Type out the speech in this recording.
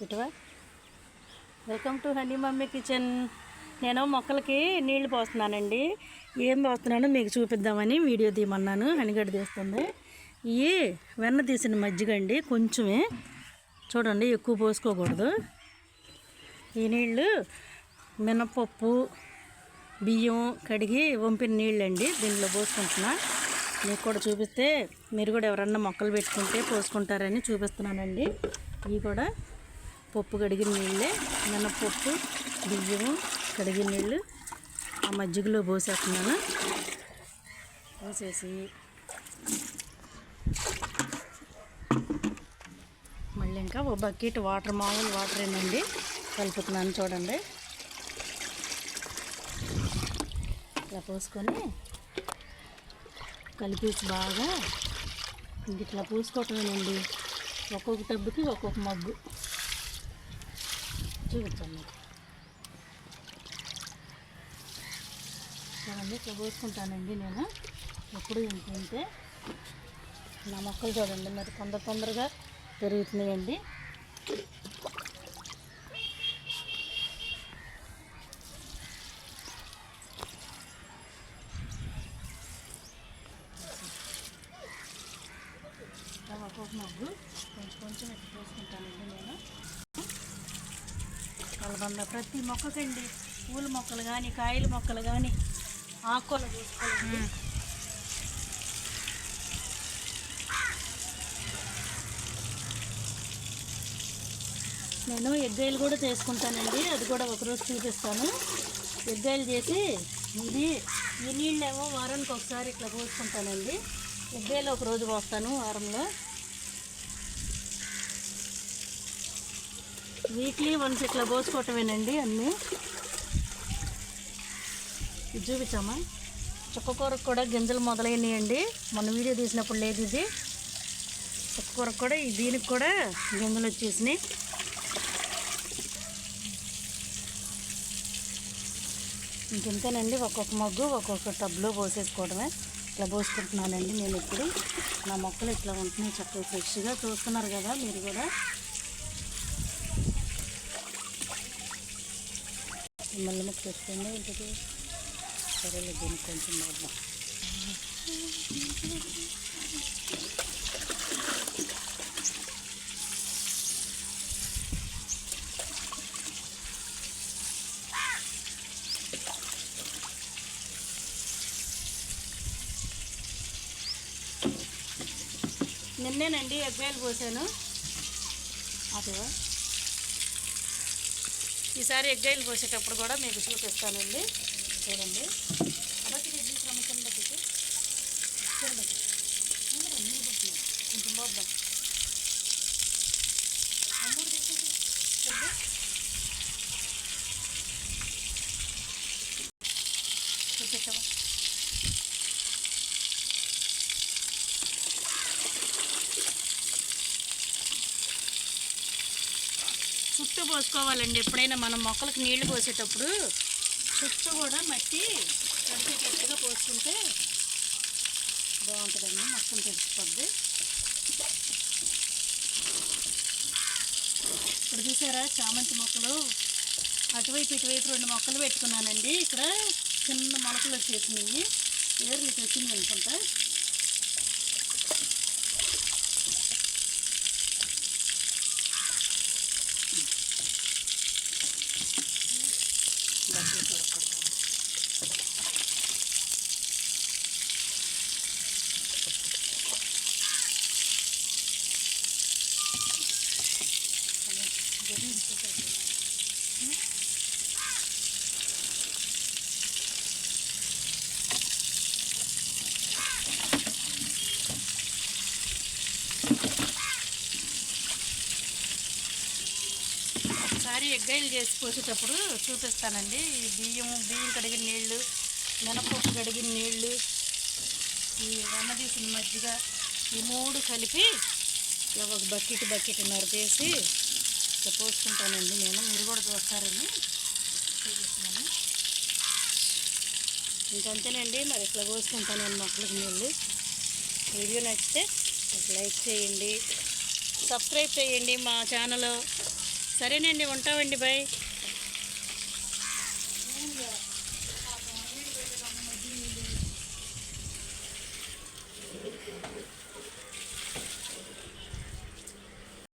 ఇటువా welcome to Honey Mummy Kitchen. నేను మొక్కలకి నీళ్లు పోస్తున్నానండి. ఏం పోస్తున్నానో మీకు చూపిద్దామని వీడియో తీయమన్నాను. హనిగడ్డ తీస్తుంది. ఇవి వెన్న తీసిన మజ్జిగ అండి, కొంచెమే చూడండి, ఎక్కువ పోసుకోకూడదు. ఈ నీళ్ళు మినపప్పు బియ్యం కడిగి వంపిన నీళ్ళండి, దీనిలో పోసుకుంటున్నా. మీకు కూడా చూపిస్తే మీరు కూడా ఎవరన్నా మొక్కలు పెట్టుకుంటే పోసుకుంటారని చూపిస్తున్నానండి. ఇవి కూడా పప్పు కడిగిన నీళ్ళే, మినపప్పు బియ్యము కడిగిన నీళ్ళు ఆ మజ్జిగలో పోసేస్తున్నాను. పోసేసి మళ్ళీ ఇంకా ఒక బకెట్ వాటర్, మామూలు వాటర్ ఏనండి, కలుపుతున్నాను. చూడండి, ఇలా పోసుకొని కలిపేసి బాగా ఇట్లా పూసుకోవటమేనండి. ఒక్కొక్క టబ్బుకి ఒక్కొక్క మగ్గు చూపించాను. చూడండి, ఇట్లా పోసుకుంటానండి నేను ఎప్పుడు ఏంటంటే. నా మొక్కలు చూడండి మరి తొందరగా పెరుగుతున్నాయండి. ఒక్కొక్క మగ్గు కొంచెం ఎట్లా పోసుకుంటానండి నేను. కలబంద ప్రతి మొక్కకండి, పూల మొక్కలు కానీ కాయల మొక్కలు కానీ ఆకుకూరలు పోసుకోవాలండి. నేను ఎగ్గాయలు కూడా చేసుకుంటానండి, అది కూడా ఒకరోజు చూపిస్తాను. ఎగ్గాయలు చేసి ఈ నీళ్ళేమో వారానికి ఒకసారి ఇట్లా పోసుకుంటానండి. ఎగ్గాయలు ఒకరోజు పోస్తాను వారంలో. వీక్లీ వన్స్ ఇట్లా పోసుకోవటమేనండి అన్నీ. ఇది చూపించామా, చుక్కకూరకు కూడా గింజలు మొదలైనయండి. మన వీడియో తీసినప్పుడు లేదు ఇది. చుక్కకూరకు కూడా దీనికి కూడా గింజలు వచ్చేసినాయి. ఇంకెంతేనండి, ఒక్కొక్క మగ్గు ఒక్కొక్క టబ్లో పోసేసుకోవడమే. ఇట్లా పోసుకుంటున్నానండి నేను. ఇప్పుడు నా మొక్కలు ఇట్లా ఉంటున్నాయి, చక్కగా ఫ్రెష్గా. చూస్తున్నారు కదా మీరు కూడా. మళ్ళీ మొక్క తెచ్చుకోండి ఇంటికి. సరేలే, దీనికి కొంచెం బాగా నిన్నేనండి ఎగ్గాయలు పోసాను. అదే ఈసారి ఎగ్గాయలు పోసేటప్పుడు కూడా మీకు చూపిస్తానండి. చూడండి, కొంచెం పోద్దాం. చూపించావా? చుట్టూ పోసుకోవాలండి. ఎప్పుడైనా మనం మొక్కలకు నీళ్లు పోసేటప్పుడు చుట్టూ కూడా మట్టి తడిచేటట్టుగా పోసుకుంటే బాగుంటుందండి, మొత్తం తడిచిపోద్ది. ఇప్పుడు చూసారా, చామంతి మొక్కలు అటువైపు ఇటువైపు 2 మొక్కలు పెట్టుకున్నానండి. ఇక్కడ చిన్న మొలకలు వచ్చేసినాయి, ఏర్లు వచ్చినాయి అనుకుంటా. ఒకసారి ఎగ్గాయలు చేసి పోసేటప్పుడు చూపిస్తానండి. ఈ బియ్యం కడిగిన నీళ్ళు, మినపప్పు కడిగిన నీళ్ళు, ఈ వెన్న తీసిన మజ్జిగ, ఈ 3 కలిపి ఇలా ఒక బకెట్న్నర చేసి ఇట్లా పోసుకుంటానండి నేను. మీరు కూడా చూస్తారని చూపిస్తున్నాను. ఇంకంతేనండి, మరి ఇట్లా పోసుకుంటాను నేను మొక్కలకు నీళ్ళు. వీడియో నచ్చితే లైక్ చేయండి, సబ్స్క్రైబ్ చేయండి మా ఛానల్. సరేనండి, ఉంటామండి, బాయ్.